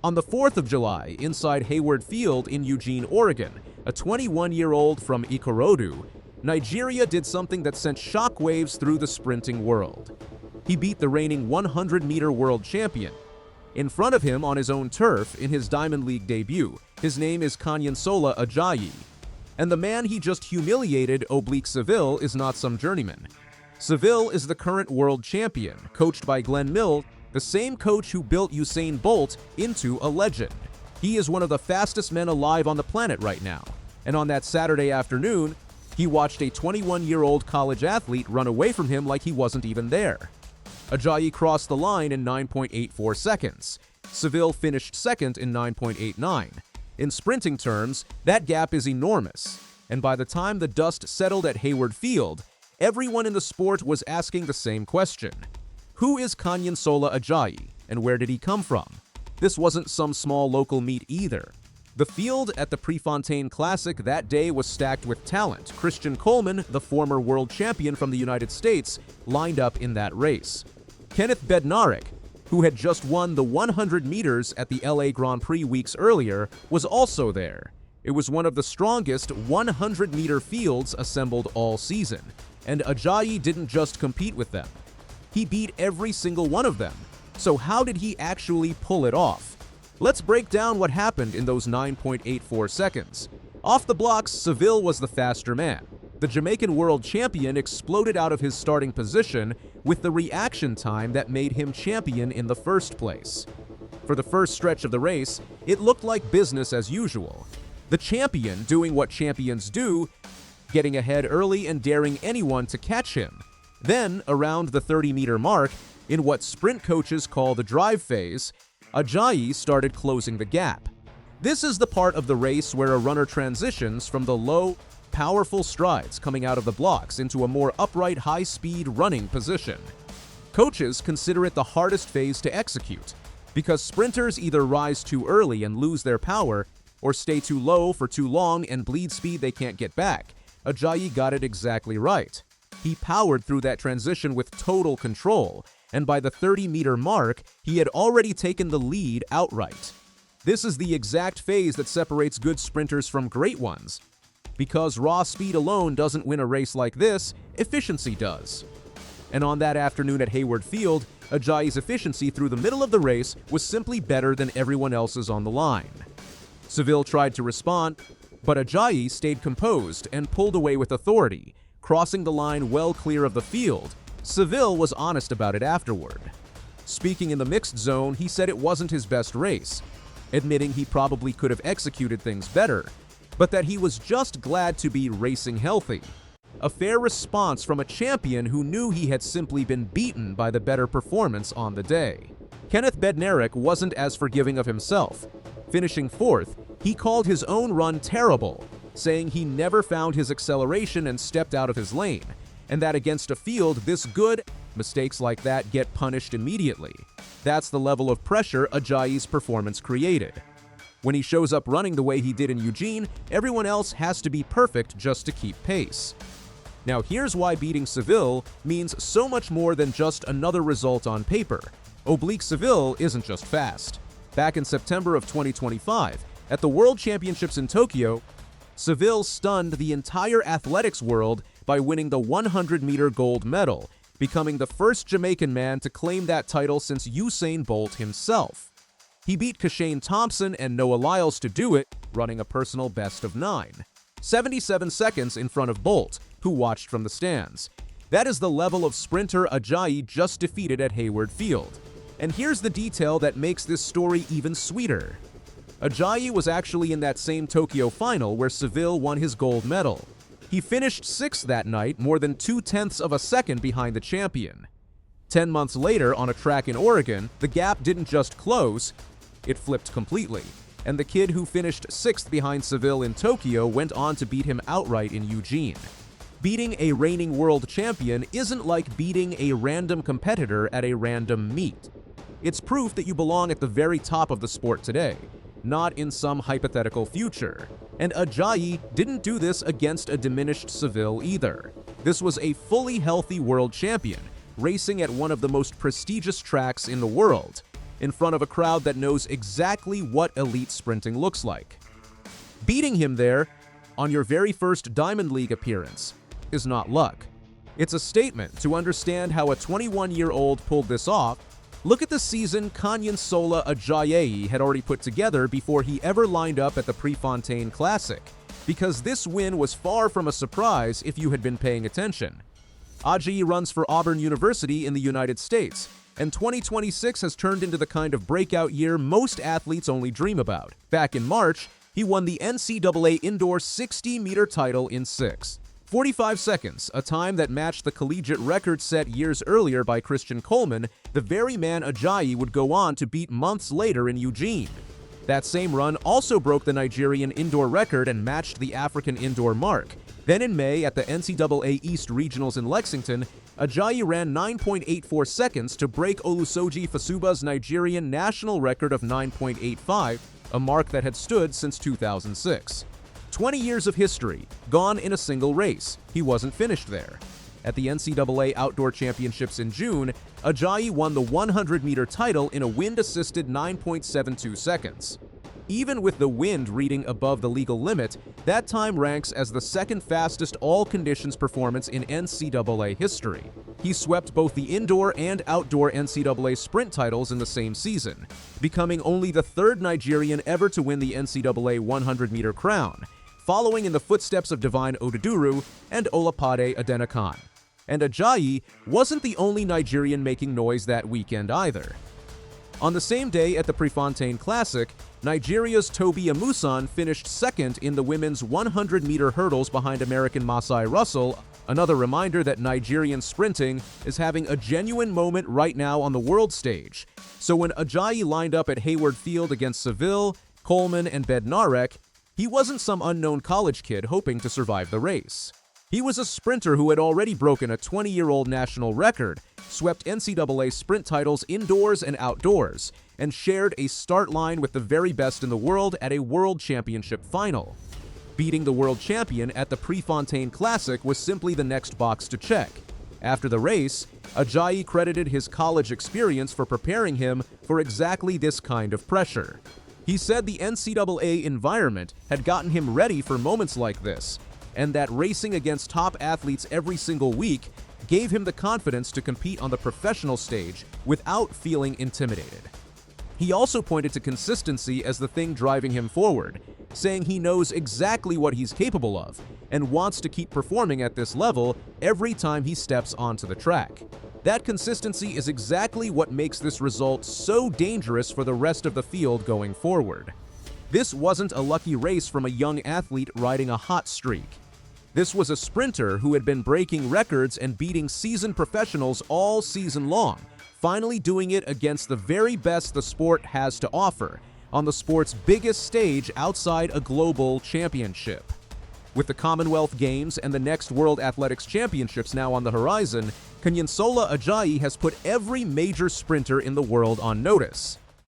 On the 4th of July, inside Hayward Field in Eugene, Oregon, a 21-year-old from Ikorodu, Nigeria did something that sent shockwaves through the sprinting world. He beat the reigning 100-meter world champion. In front of him on his own turf in his Diamond League debut, his name is Kanyinsola Ajayi. And the man he just humiliated, Oblique Seville, is not some journeyman. Seville is the current world champion, coached by Glenn Mill, the same coach who built Usain Bolt into a legend. He is one of the fastest men alive on the planet right now. And on that Saturday afternoon, he watched a 21-year-old college athlete run away from him like he wasn't even there. Ajayi crossed the line in 9.84 seconds. Seville finished second in 9.89. In sprinting terms, that gap is enormous. And by the time the dust settled at Hayward Field, everyone in the sport was asking the same question. Who is Kanyinsola Ajayi, and where did he come from? This wasn't some small local meet either. The field at the Prefontaine Classic that day was stacked with talent. Christian Coleman, the former world champion from the United States, lined up in that race. Kenneth Bednarek, who had just won the 100 meters at the LA Grand Prix weeks earlier, was also there. It was one of the strongest 100-meter fields assembled all season, and Ajayi didn't just compete with them. He beat every single one of them. So how did he actually pull it off? Let's break down what happened in those 9.84 seconds. Off the blocks, Seville was the faster man. The Jamaican world champion exploded out of his starting position with the reaction time that made him champion in the first place. For the first stretch of the race, it looked like business as usual. The champion doing what champions do, getting ahead early and daring anyone to catch him. Then, around the 30-meter mark, in what sprint coaches call the drive phase, Ajayi started closing the gap. This is the part of the race where a runner transitions from the low, powerful strides coming out of the blocks into a more upright, high-speed running position. Coaches consider it the hardest phase to execute, because sprinters either rise too early and lose their power, or stay too low for too long and bleed speed they can't get back. Ajayi got it exactly right. He powered through that transition with total control, and by the 30-meter mark, he had already taken the lead outright. This is the exact phase that separates good sprinters from great ones. Because raw speed alone doesn't win a race like this, efficiency does. And on that afternoon at Hayward Field, Ajayi's efficiency through the middle of the race was simply better than everyone else's on the line. Seville tried to respond, but Ajayi stayed composed and pulled away with authority, crossing the line well clear of the field. Seville was honest about it afterward. Speaking in the mixed zone, he said it wasn't his best race, admitting he probably could have executed things better, but that he was just glad to be racing healthy. A fair response from a champion who knew he had simply been beaten by the better performance on the day. Kenneth Bednarek wasn't as forgiving of himself. Finishing fourth, he called his own run terrible, saying he never found his acceleration and stepped out of his lane, and that against a field this good, mistakes like that get punished immediately. That's the level of pressure Ajayi's performance created. When he shows up running the way he did in Eugene, everyone else has to be perfect just to keep pace. Now here's why beating Seville means so much more than just another result on paper. Oblique Seville isn't just fast. Back in September of 2025, at the World Championships in Tokyo, Seville stunned the entire athletics world by winning the 100-meter gold medal, becoming the first Jamaican man to claim that title since Usain Bolt himself. He beat Kashane Thompson and Noah Lyles to do it, running a personal best of 9. 77 seconds in front of Bolt, who watched from the stands. That is the level of sprinter Ajayi just defeated at Hayward Field. And here's the detail that makes this story even sweeter. Ajayi was actually in that same Tokyo final where Seville won his gold medal. He finished 6th that night, more than 0.2 of a second behind the champion. 10 months later, on a track in Oregon, the gap didn't just close, it flipped completely, and the kid who finished 6th behind Seville in Tokyo went on to beat him outright in Eugene. Beating a reigning world champion isn't like beating a random competitor at a random meet. It's proof that you belong at the very top of the sport today, not in some hypothetical future. And Ajayi didn't do this against a diminished Seville either. This was a fully healthy world champion, racing at one of the most prestigious tracks in the world. in front of a crowd that knows exactly what elite sprinting looks like. Beating him there, on your very first Diamond League appearance, is not luck. It's a statement. To understand how a 21-year-old pulled this off, look at the season Kanyinsola Ajayi had already put together before he ever lined up at the Prefontaine Classic, because this win was far from a surprise if you had been paying attention. Ajayi runs for Auburn University in the United States, and 2026 has turned into the kind of breakout year most athletes only dream about. Back in March, he won the NCAA indoor 60-meter title in 6:45 seconds, a time that matched the collegiate record set years earlier by Coleman, the very man Ajayi would go on to beat months later in Eugene. That same run also broke the Nigerian indoor record and matched the African indoor mark. Then in May, at the NCAA East Regionals in Lexington, Ajayi ran 9.84 seconds to break Olusoji Fasuba's Nigerian national record of 9.85, a mark that had stood since 2006. 20 years of history, gone in a single race. He wasn't finished there. At the NCAA Outdoor Championships in June, Ajayi won the 100-meter title in a wind-assisted 9.72 seconds. Even with the wind reading above the legal limit, that time ranks as the second fastest all-conditions performance in NCAA history. He swept both the indoor and outdoor NCAA sprint titles in the same season, becoming only the third Nigerian ever to win the NCAA 100-meter crown, following in the footsteps of Divine Oduduru and Olapade Adenakan. And Ajayi wasn't the only Nigerian making noise that weekend either. On the same day at the Prefontaine Classic, Nigeria's Tobi Amusan finished second in the women's 100-meter hurdles behind American Masai Russell, another reminder that Nigerian sprinting is having a genuine moment right now on the world stage. So when Ajayi lined up at Hayward Field against Seville, Coleman, and Bednarek, he wasn't some unknown college kid hoping to survive the race. He was a sprinter who had already broken a 20-year-old national record, swept NCAA sprint titles indoors and outdoors, and shared a start line with the very best in the world at a World Championship final. Beating the world champion at the Prefontaine Classic was simply the next box to check. After the race, Ajayi credited his college experience for preparing him for exactly this kind of pressure. He said the NCAA environment had gotten him ready for moments like this, and that racing against top athletes every single week gave him the confidence to compete on the professional stage without feeling intimidated. He also pointed to consistency as the thing driving him forward, saying he knows exactly what he's capable of and wants to keep performing at this level every time he steps onto the track. That consistency is exactly what makes this result so dangerous for the rest of the field going forward. This wasn't a lucky race from a young athlete riding a hot streak. This was a sprinter who had been breaking records and beating seasoned professionals all season long, finally doing it against the very best the sport has to offer, on the sport's biggest stage outside a global championship. With the Commonwealth Games and the next World Athletics Championships now on the horizon, Kanyinsola Ajayi has put every major sprinter in the world on notice.